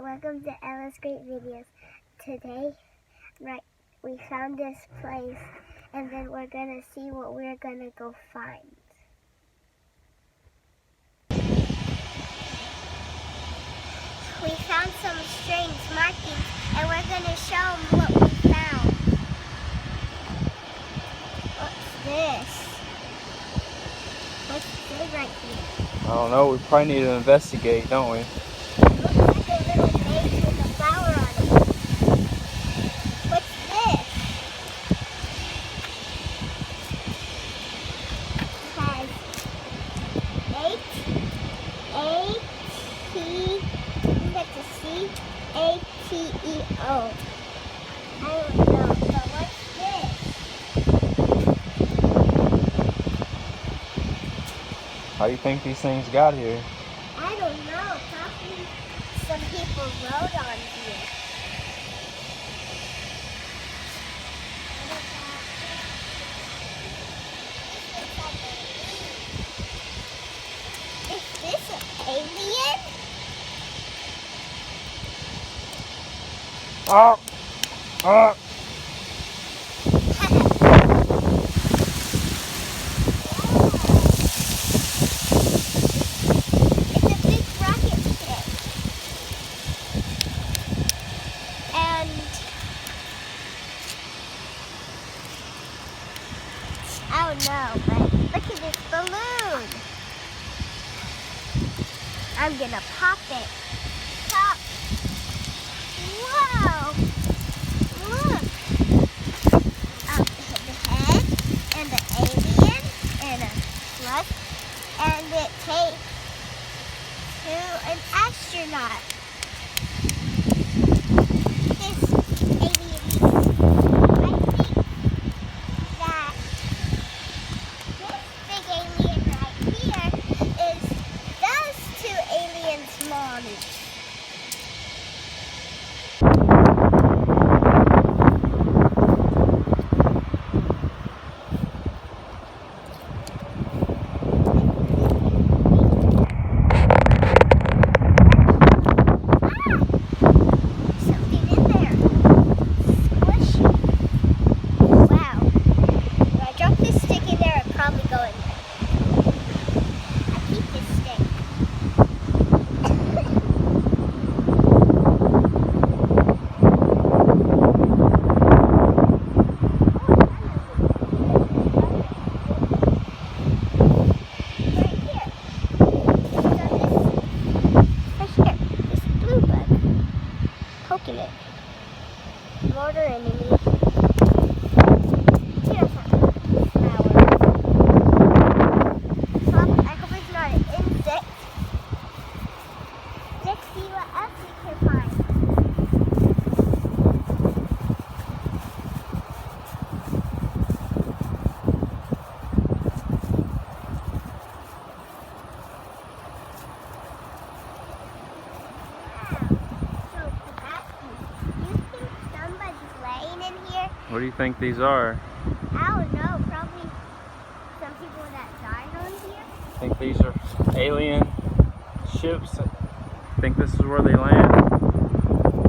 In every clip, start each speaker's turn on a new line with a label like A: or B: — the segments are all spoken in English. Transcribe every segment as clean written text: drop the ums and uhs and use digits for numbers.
A: welcome to Ella's Great Videos. Today, we found this place, and then we're gonna see what we're gonna go find. We found some strange markings, and we're gonna show them what we found. What's this? What's this right here?
B: I don't know. We probably need to investigate, don't we?
A: It looks like a little vase with a flower on it. What's this? It has A-T-E-O. I don't know, but what's this?
B: How do you think these things got here?
A: I don't know. Probably some people rode on here. Is this an alien?
B: Oh! Oh!
A: It's a big rocket ship. And I don't know, but look at this balloon. I'm gonna pop it. Pop. Whoa! Look. The head and the alien and a plus, and it takes to an astronaut. This alien, I think that this big alien right here is those two aliens' mommy. Something in there. Squishy. Wow. If I drop this stick in there, it'd probably go in there. I keep this stick. Right here. Right here. This blue bug. Poking it. Mortar enemy. Here's a flower. I hope it's not an insect. Let's see what else we can find. In here?
B: What do you think these are?
A: I don't know, probably some people that died on here.
B: I think these are alien ships. I think this is where they land.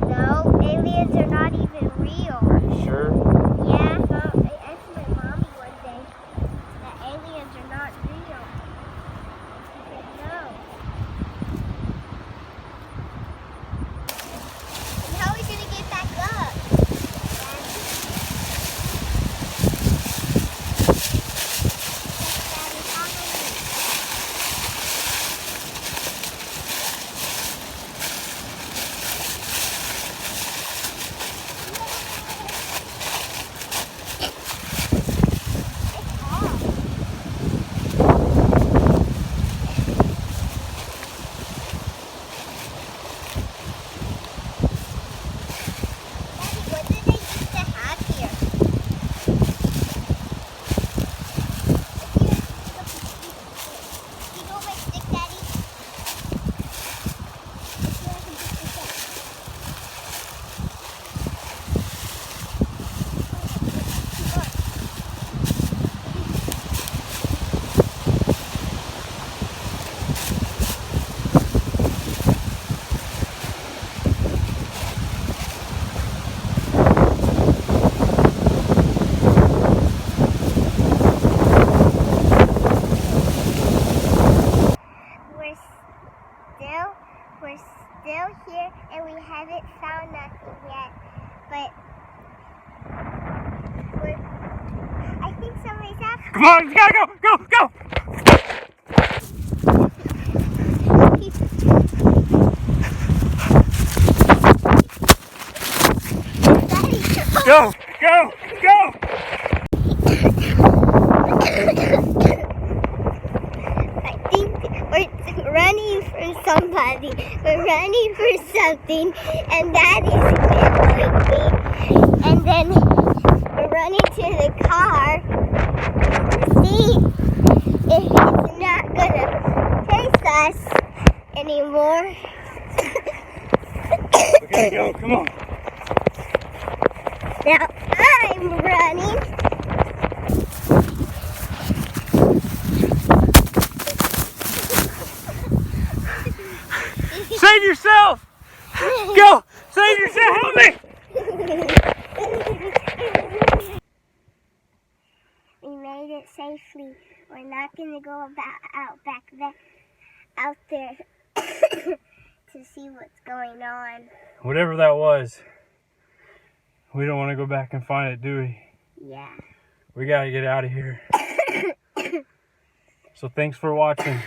A: No, aliens are not even real.
B: Are you sure?
A: Yeah, I asked my mommy one day that aliens are not real. She said no. And how are we going to get back up? we're still here and we haven't found nothing yet. But I think somebody's after.
B: Come on, you gotta go, go, go! Go, go, go!
A: I think we're running from somebody. We're running for something, and that is annoying me. And then we're running to the car to see if it's not gonna chase us anymore.
B: We gotta go, come on.
A: Now I'm running.
B: Save yourself! Go! Save yourself! Help me!
A: We made it safely. We're not gonna go out there to see what's going on.
B: Whatever that was, we don't want to go back and find it, do we?
A: Yeah.
B: We gotta get out of here. So thanks for watching.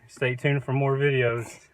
B: Stay tuned for more videos.